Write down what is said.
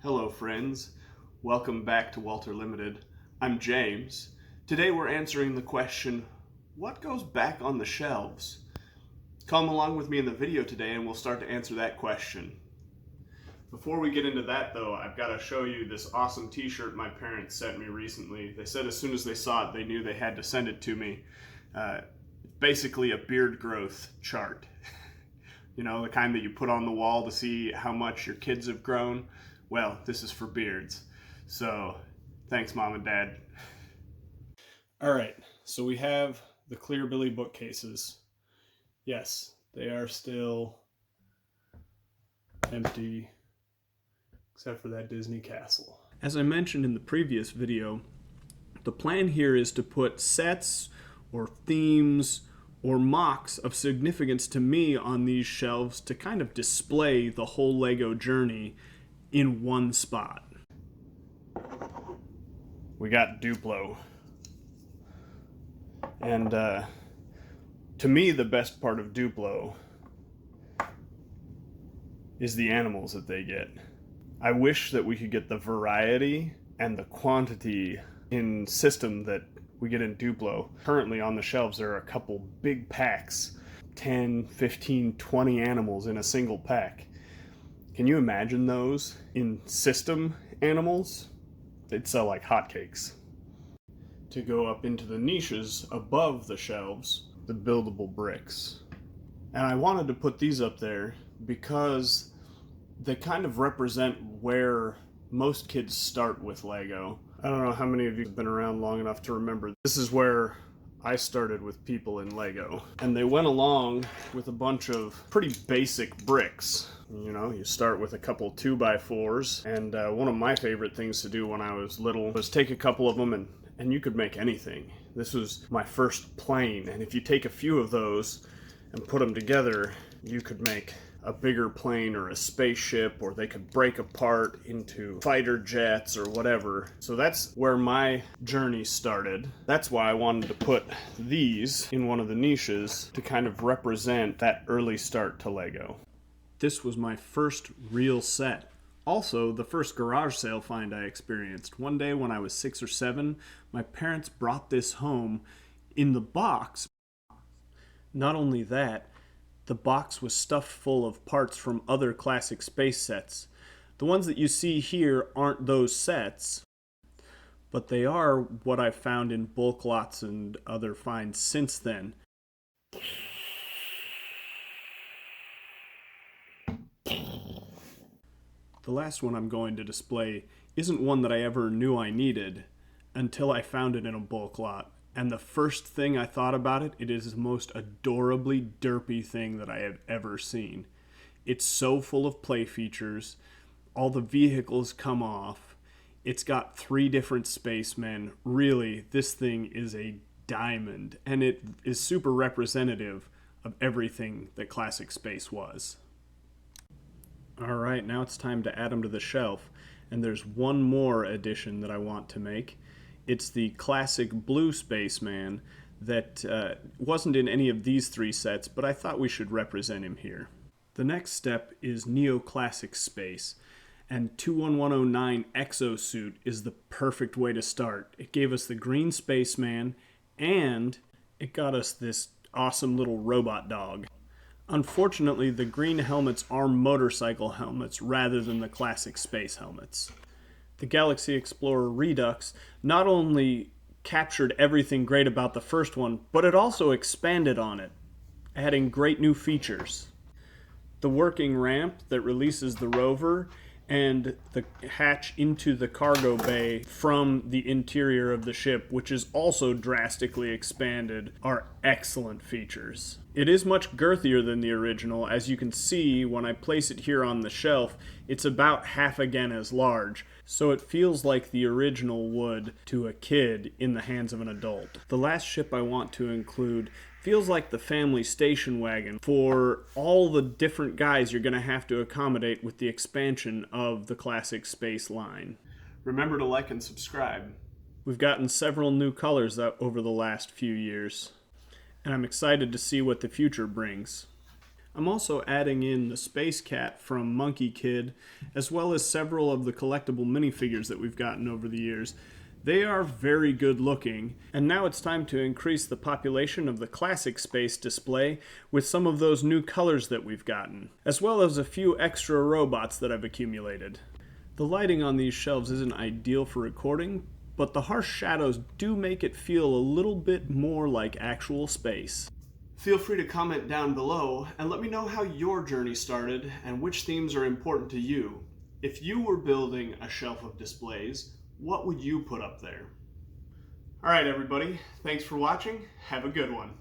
Hello friends, welcome back to Walter Limited. I'm James. Today we're answering the question, what goes back on the shelves? Come along with me in the video today and we'll start to answer that question. Before we get into that though, I've got to show you this awesome t-shirt my parents sent me recently. They said as soon as they saw it, they knew they had to send it to me. Basically a beard growth chart. You know, the kind that you put on the wall to see how much your kids have grown. Well, this is for beards. So, thanks Mom and Dad. All right, so we have the Clear Billy bookcases. Yes, they are still empty, except for that Disney castle. As I mentioned in the previous video, the plan here is to put sets or themes or mocks of significance to me on these shelves to kind of display the whole Lego journey in one spot. We got Duplo. And to me, the best part of Duplo is the animals that they get. I wish that we could get the variety and the quantity in system that we get in Duplo. Currently on the shelves there are a couple big packs, 10, 15, 20 animals in a single pack. Can you imagine those in system animals? They'd sell like hotcakes. To go up into the niches above the shelves, the buildable bricks. And I wanted to put these up there because they kind of represent where most kids start with Lego. I don't know how many of you have been around long enough to remember. This is where I started with people in Lego. And they went along with a bunch of pretty basic bricks. You know, you start with a couple 2x4s, and one of my favorite things to do when I was little was take a couple of them and you could make anything. This was my first plane, and if you take a few of those and put them together, you could make a bigger plane or a spaceship, or they could break apart into fighter jets or whatever. So that's where my journey started. That's why I wanted to put these in one of the niches to kind of represent that early start to Lego. This was my first real set. Also, the first garage sale find I experienced. One day when I was 6 or 7, my parents brought this home in the box. Not only that, the box was stuffed full of parts from other classic space sets. The ones that you see here aren't those sets, but they are what I've found in bulk lots and other finds since then. The last one I'm going to display isn't one that I ever knew I needed until I found it in a bulk lot. And the first thing I thought about it, it is the most adorably derpy thing that I have ever seen. It's so full of play features. All the vehicles come off. It's got 3 different spacemen. Really, this thing is a diamond. And it is super representative of everything that classic space was. Alright, now it's time to add them to the shelf. And there's one more addition that I want to make. It's the classic blue spaceman that wasn't in any of these 3 sets, but I thought we should represent him here. The next step is Neoclassic Space, and 21109 Exosuit is the perfect way to start. It gave us the green spaceman, and it got us this awesome little robot dog. Unfortunately, the green helmets are motorcycle helmets rather than the classic space helmets. The Galaxy Explorer Redux not only captured everything great about the first one, but it also expanded on it, adding great new features. The working ramp that releases the rover and the hatch into the cargo bay from the interior of the ship, which is also drastically expanded, are excellent features. It is much girthier than the original. As you can see, when I place it here on the shelf, it's about half again as large, so it feels like the original would to a kid in the hands of an adult. The last ship I want to include feels like the family station wagon for all the different guys you're going to have to accommodate with the expansion of the classic space line. Remember to like and subscribe. We've gotten several new colors over the last few years, and I'm excited to see what the future brings. I'm also adding in the Space Cat from Monkey Kid, as well as several of the collectible minifigures that we've gotten over the years. They are very good looking, and now it's time to increase the population of the classic space display with some of those new colors that we've gotten, as well as a few extra robots that I've accumulated. The lighting on these shelves isn't ideal for recording, but the harsh shadows do make it feel a little bit more like actual space. Feel free to comment down below and let me know how your journey started and which themes are important to you. If you were building a shelf of displays, what would you put up there? All right, everybody. Thanks for watching. Have a good one.